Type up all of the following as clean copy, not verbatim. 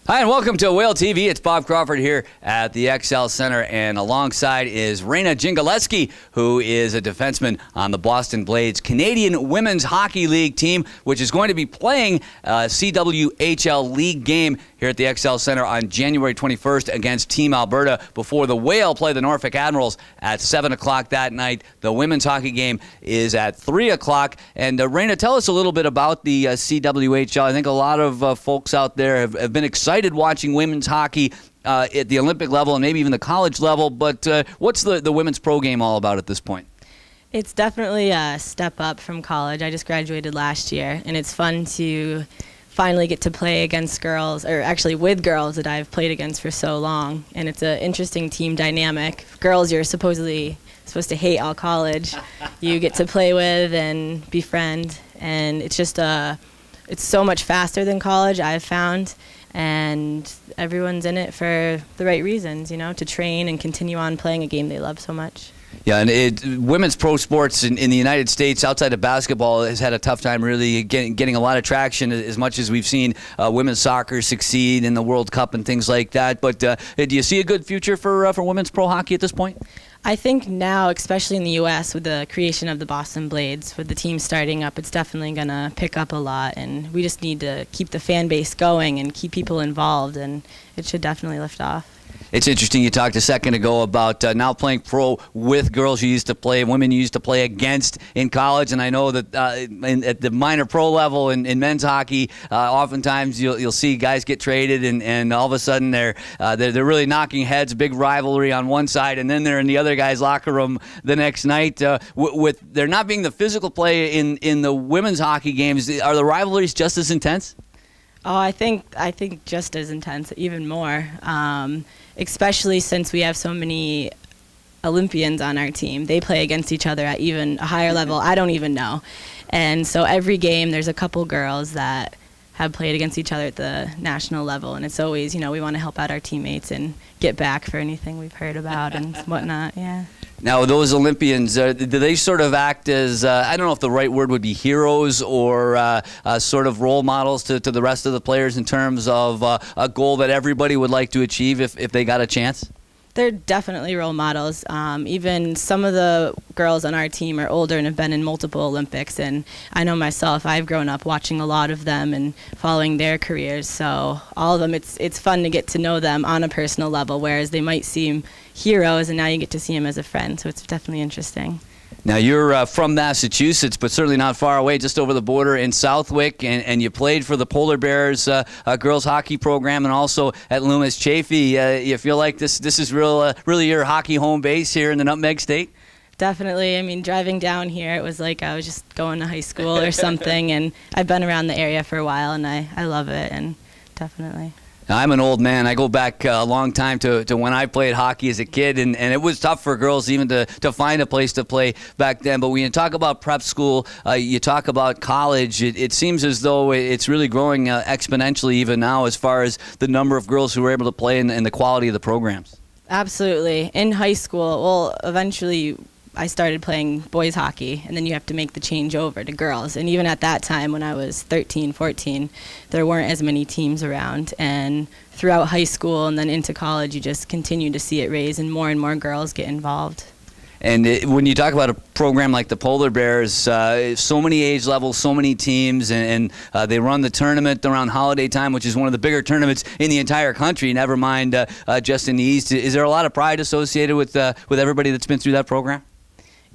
Hi, and welcome to Whale TV. It's Bob Crawford here at the XL Center, and alongside is Raylen Dziengelewski, who is a defenseman on the Boston Blades Canadian Women's Hockey League team, which is going to be playing a CWHL League game here at the XL Center on January 21st against Team Alberta before the Whale play the Norfolk Admirals at 7 o'clock that night. The women's hockey game is at 3 o'clock. And Raylen, tell us a little bit about the CWHL. I think a lot of folks out there have been excited watching women's hockey at the Olympic level and maybe even the college level, but what's the women's pro game all about at this point? It's definitely a step up from college. I just graduated last year, and it's fun to finally get to play against girls, or actually with girls that I've played against for so long, and it's an interesting team dynamic. Girls you're supposed to hate all college, you get to play with and befriend, and it's just it's so much faster than college, I've found, and everyone's in it for the right reasons, you know, to train and continue on playing a game they love so much. Yeah, and women's pro sports in the United States, outside of basketball, has had a tough time really getting a lot of traction, as much as we've seen women's soccer succeed in the World Cup and things like that. But do you see a good future for women's pro hockey at this point? I think now, especially in the U.S., with the creation of the Boston Blades, with the team starting up, it's definitely going to pick up a lot, and we just need to keep the fan base going and keep people involved, and it should definitely lift off. It's interesting, you talked a second ago about now playing pro with girls you used to play, women you used to play against in college, and I know that at the minor pro level in men's hockey, oftentimes you'll see guys get traded, and all of a sudden they're really knocking heads, big rivalry on one side, and then they're in the other guy's locker room the next night. With there not being the physical play in the women's hockey games, are the rivalries just as intense? Oh, I think just as intense, even more. Especially since we have so many Olympians on our team. They play against each other at even a higher level. I don't even know. And so every game there's a couple girls that have played against each other at the national level, and it's always, you know, we want to help out our teammates and get back for anything we've heard about and whatnot. Yeah. Now, those Olympians, do they sort of act as, I don't know if the right word would be heroes, or sort of role models to the rest of the players in terms of a goal that everybody would like to achieve if they got a chance? They're definitely role models. Even some of the girls on our team are older and have been in multiple Olympics, and I know myself, I've grown up watching a lot of them and following their careers, so all of them, it's fun to get to know them on a personal level, whereas they might seem heroes and now you get to see them as a friend, so it's definitely interesting. Now, you're from Massachusetts, but certainly not far away, just over the border in Southwick, and you played for the Polar Bears girls hockey program and also at Loomis Chaffee. You feel like this is really your hockey home base here in the Nutmeg State? Definitely. I mean, driving down here, it was like I was just going to high school or something, and I've been around the area for a while, and I love it, and definitely. Now, I'm an old man. I go back a long time to when I played hockey as a kid, and it was tough for girls even to find a place to play back then. But when you talk about prep school, you talk about college, it seems as though it's really growing exponentially even now as far as the number of girls who are able to play and the quality of the programs. Absolutely. In high school, well, eventually I started playing boys hockey, and then you have to make the change over to girls. And even at that time, when I was 13, 14, there weren't as many teams around. And throughout high school and then into college, you just continue to see it raise, and more girls get involved. And when you talk about a program like the Polar Bears, so many age levels, so many teams, and they run the tournament around holiday time, which is one of the bigger tournaments in the entire country, never mind just in the East. Is there a lot of pride associated with everybody that's been through that program?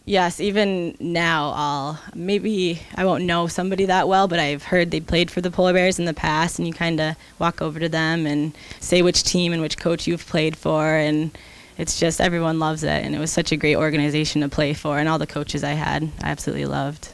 Yes, even now, maybe I won't know somebody that well, but I've heard they played for the Polar Bears in the past, and you kind of walk over to them and say which team and which coach you've played for, and it's just everyone loves it, and it was such a great organization to play for, and all the coaches I had, I absolutely loved.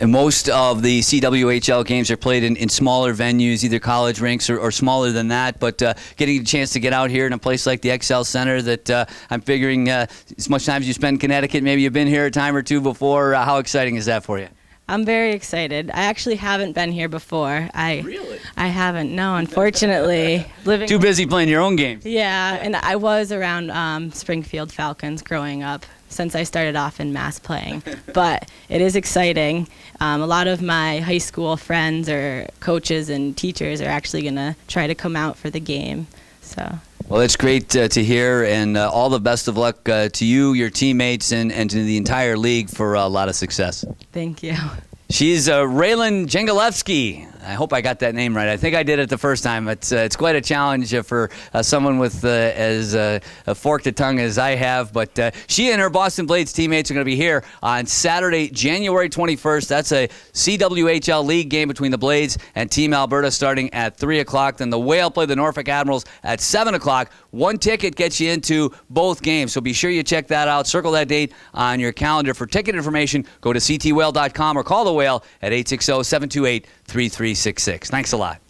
And most of the CWHL games are played in smaller venues, either college rinks or smaller than that. But getting a chance to get out here in a place like the XL Center that I'm figuring as much time as you spend in Connecticut, maybe you've been here a time or two before. How exciting is that for you? I'm very excited. I actually haven't been here before. Really? I haven't, no, unfortunately. Too busy playing your own games. Yeah, and I was around Springfield Falcons growing up, since I started off in mass playing. But it is exciting. A lot of my high school friends or coaches and teachers are actually going to try to come out for the game. So. Well, it's great to hear, and all the best of luck to you, your teammates, and to the entire league for a lot of success. Thank you. She's Raylen Dziengelewski. I hope I got that name right. I think I did it the first time. It's quite a challenge for someone with as forked a tongue as I have. But she and her Boston Blades teammates are going to be here on Saturday, January 21st. That's a CWHL League game between the Blades and Team Alberta starting at 3 o'clock. Then the Whale play the Norfolk Admirals at 7 o'clock. One ticket gets you into both games, so be sure you check that out. Circle that date on your calendar. For ticket information, go to ctwhale.com or call the Whale at 860-728-3366. Thanks a lot.